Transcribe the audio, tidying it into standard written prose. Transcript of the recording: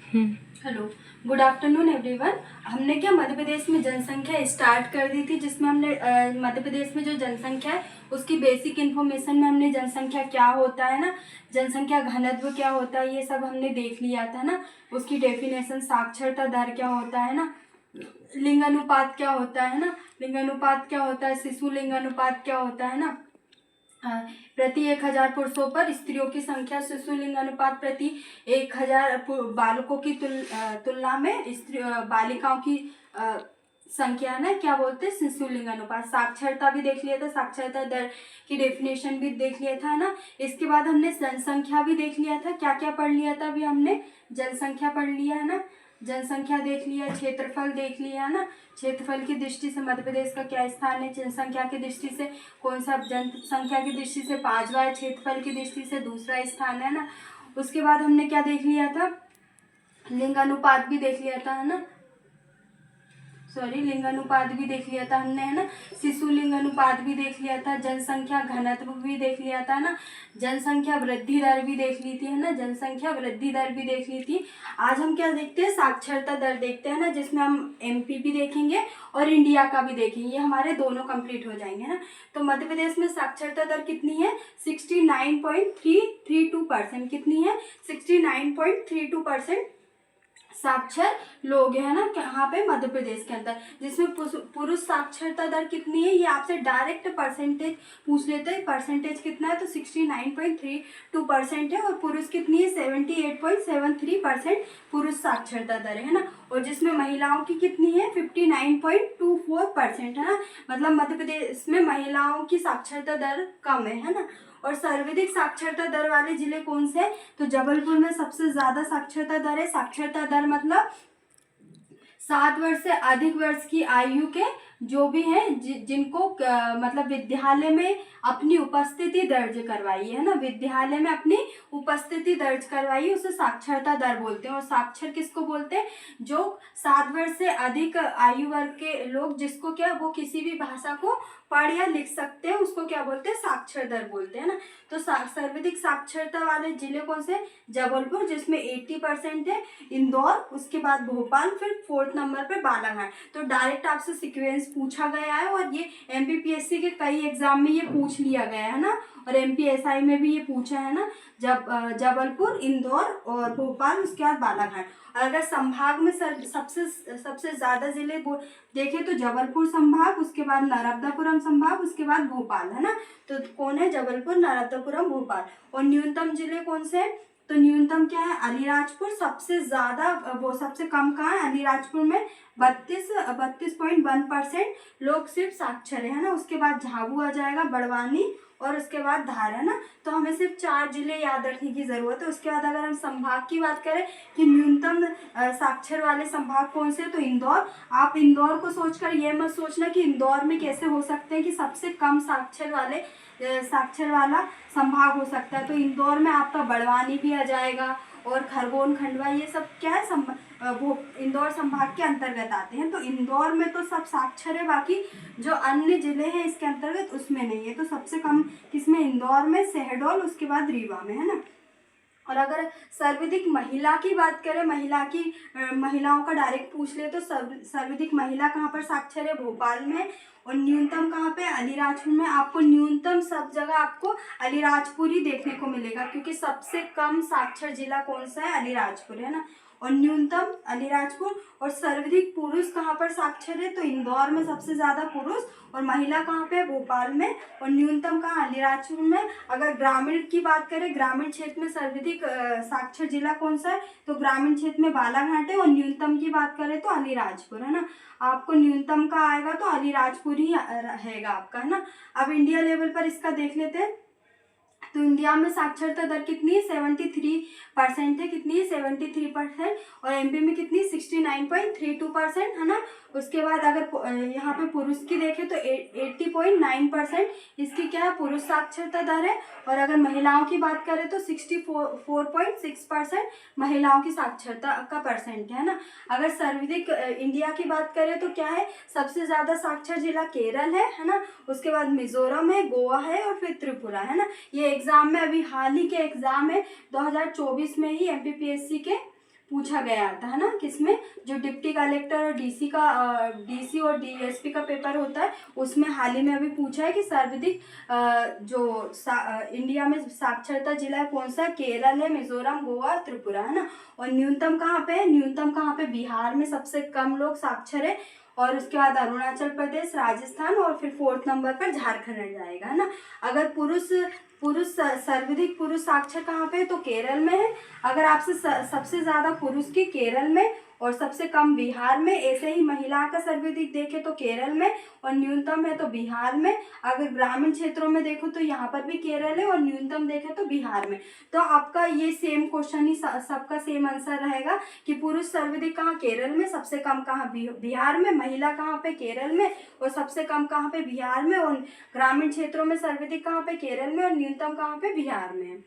Hello, good afternoon everyone. हमने क्या मध्य प्रदेश में जनसंख्या स्टार्ट कर दी थी, जिसमें हमने मध्य प्रदेश में जो जनसंख्या है उसकी बेसिक इन्फॉर्मेशन में हमने जनसंख्या क्या होता है ना, जनसंख्या घनत्व क्या होता है, ये सब हमने देख लिया था ना। उसकी डेफिनेशन, साक्षरता दर क्या होता है ना, लिंगानुपात क्या होता है ना, लिंगानुपात क्या होता है, शिशु लिंगानुपात क्या होता है ना, प्रति 1000 पुरुषों पर स्त्रियों की संख्या, शिशु लिंगानुपात प्रति 1000 बालकों की तुलना में स्त्री बालिकाओं की संख्या है ना, क्या बोलते हैं, शिशु लिंगानुपात। साक्षरता भी देख लिया था, साक्षरता दर की डेफिनेशन भी देख लिया था ना। इसके बाद हमने जनसंख्या भी देख लिया था। क्या क्या पढ़ लिया था अभी हमने? जनसंख्या पढ़ लिया है ना, जनसंख्या देख लिया, क्षेत्रफल देख लिया है ना, क्षेत्रफल की दृष्टि से मध्य प्रदेश का क्या स्थान है, जनसंख्या की दृष्टि से कौन सा, जनसंख्या की दृष्टि से 5वां है, क्षेत्रफल की दृष्टि से दूसरा स्थान है ना। उसके बाद हमने क्या देख लिया था? लिंगानुपात भी देख लिया था है ना, लिंगानुपात भी देख लिया था हमने है ना, शिशु लिंगानुपात भी देख लिया था, जनसंख्या घनत्व भी देख लिया था ना, जनसंख्या वृद्धि दर भी देख ली थी है ना, जनसंख्या वृद्धि दर भी देख ली थी। आज हम क्या देखते हैं? साक्षरता दर देखते हैं ना, जिसमें हम एमपी भी देखेंगे और इंडिया का भी देखेंगे। ये हमारे दोनों कंप्लीट हो जाएंगे ना। तो मध्य प्रदेश में साक्षरता दर कितनी है? 69.332%। कितनी है? 69.32% साक्षर लोग है ना यहाँ पे मध्य प्रदेश के अंदर। जिसमें पुरुष साक्षरता दर कितनी है, ये आपसे डायरेक्ट परसेंटेज पूछ लेते हैं। परसेंटेज कितना है? तो 69.32% है। और पुरुष कितनी है? 78.73% पुरुष साक्षरता दर है ना। और जिसमें महिलाओं की कितनी है? 59.24% है ना। मतलब मध्य प्रदेश में महिलाओं की साक्षरता दर कम है ना। और सर्वाधिक साक्षरता दर वाले जिले कौन से हैं? तो जबलपुर में सबसे ज्यादा साक्षरता दर है। साक्षरता दर मतलब 7 वर्ष से अधिक वर्ष की आयु के जो भी हैं, जिनको मतलब विद्यालय में अपनी उपस्थिति दर्ज करवाई है ना, विद्यालय में अपनी उपस्थिति दर्ज करवाई, उसे साक्षरता दर बोलते हैं। और साक्षर किसको बोलते हैं? जो 7 वर्ष से अधिक आयु वर्ग के लोग, जिसको क्या वो किसी भी भाषा को पढ़ या लिख सकते हैं, उसको क्या बोलते हैं? साक्षर दर बोलते हैं ना। तो सर्वाधिक साक्षरता वाले जिले कौन से? जबलपुर, जिसमें 80% है, इंदौर, उसके बाद भोपाल, फिर 4th नंबर पे बालाघाट। तो डायरेक्ट आपसे सीक्वेंस पूछा गया है और ये एमपीपीएससी के कई एग्जाम में ये पूछ लिया गया है ना। और एमपीएसआई में भी ये पूछा है ना। जबलपुर, इंदौर और भोपाल, उसके बाद बालाघाट। और अगर संभाग में सबसे ज्यादा जिले देखें तो जबलपुर संभाग, उसके बाद नर्मदापुरम संभाग, उसके बाद भोपाल है ना। तो कौन है? जबलपुर, नर्मदापुरम, भोपाल। और न्यूनतम जिले कौन से हैं? तो न्यूनतम क्या है? अलीराजपुर। सबसे ज्यादा वो सबसे कम कहाँ है? अलीराजपुर में 32.1% लोग सिर्फ साक्षर है ना। उसके बाद झाबू आ जाएगा, बड़वानी, और उसके बाद धार है ना। तो हमें सिर्फ 4 जिले याद रखने की जरूरत है। उसके बाद अगर हम संभाग की बात करें कि न्यूनतम साक्षर वाले संभाग कौन से, तो इंदौर। आप इंदौर को सोचकर ये मत सोचना कि इंदौर में कैसे हो सकते हैं कि सबसे कम साक्षर वाला संभाग हो सकता है। तो इंदौर में आपका बड़वानी भी आ जाएगा और खरगोन, खंडवा, ये सब क्या है? वो इंदौर संभाग के अंतर्गत आते हैं। तो इंदौर में तो सब साक्षर है, बाकी जो अन्य जिले हैं इसके अंतर्गत उसमें नहीं है। तो सबसे कम किसमें? इंदौर में, शहडोल, उसके बाद रीवा में है ना। और अगर सर्वाधिक महिला की बात करें, महिलाओं का डायरेक्ट पूछ ले तो सर्वाधिक महिला कहाँ पर साक्षर है? भोपाल में। और न्यूनतम कहाँ पे? अलीराजपुर में। आपको न्यूनतम सब जगह आपको अलीराजपुर ही देखने को मिलेगा, क्योंकि सबसे कम साक्षर जिला कौन सा है? अलीराजपुर है ना। और न्यूनतम अलीराजपुर। और सर्वाधिक पुरुष कहाँ पर साक्षर है? तो इंदौर में सबसे ज्यादा पुरुष। और महिला कहाँ पे है? भोपाल में। और न्यूनतम कहाँ? अलीराजपुर में। अगर ग्रामीण की बात करें, ग्रामीण क्षेत्र में सर्वाधिक साक्षर जिला कौन सा है? तो ग्रामीण क्षेत्र में बालाघाट है। और न्यूनतम की बात करें तो अलीराजपुर है ना। आपको न्यूनतम का आएगा तो अलीराजपुर ही रहेगा आपका है ना। अब इंडिया लेवल पर इसका देख लेते हैं। तो इंडिया में साक्षरता दर कितनी है? 73% है। कितनी है? 73%। और एमपी में कितनी? 69.32% है ना। उसके बाद अगर यहाँ पे पुरुष की देखें तो 80.9% इसकी क्या है? पुरुष साक्षरता दर है। और अगर महिलाओं की बात करें तो 64.6% महिलाओं की साक्षरता का परसेंट है ना। अगर सर्वाधिक इंडिया की बात करें तो क्या है? सबसे ज्यादा साक्षर जिला केरल है ना। उसके बाद मिजोरम है, गोवा है, और फिर त्रिपुरा है ना। ये एग्जाम में अभी हाल ही के एग्जाम है 2024 में ही एमपीपीएससी के पूछा गया था, है ना, किसमें, जो डिप्टी कलेक्टर और डीसी और डीएसपी का पेपर होता है उसमें हाल ही में अभी पूछा है कि सर्वाधिक इंडिया में साक्षरता जिला है कौन सा, केरल है, मिजोरम, गोवा, त्रिपुरा, है ना। और न्यूनतम कहाँ पे है, न्यूनतम कहाँ पे, बिहार में सबसे कम लोग साक्षर है, और उसके बाद अरुणाचल प्रदेश, राजस्थान, और फिर 4th नंबर पर झारखंड रह जाएगा, है ना। अगर सर्वाधिक पुरुष साक्षर कहाँ पे है तो केरल में है। अगर आपसे सबसे ज्यादा पुरुष की केरल में और सबसे कम बिहार में, ऐसे ही महिला का सर्वाधिक देखे तो केरल में और न्यूनतम है तो बिहार में। अगर ग्रामीण क्षेत्रों में देखो तो यहाँ पर भी केरल है और न्यूनतम देखे तो बिहार में। तो आपका ये सेम क्वेश्चन ही सबका सेम आंसर रहेगा कि पुरुष सर्वाधिक कहाँ, केरल में, सबसे कम कहाँ, बिहार में, महिला कहाँ पे, केरल में, और सबसे कम कहाँ पे, बिहार में, और ग्रामीण क्षेत्रों में सर्वाधिक कहाँ पे, केरल में, और न्यूनतम कहाँ पे, बिहार में।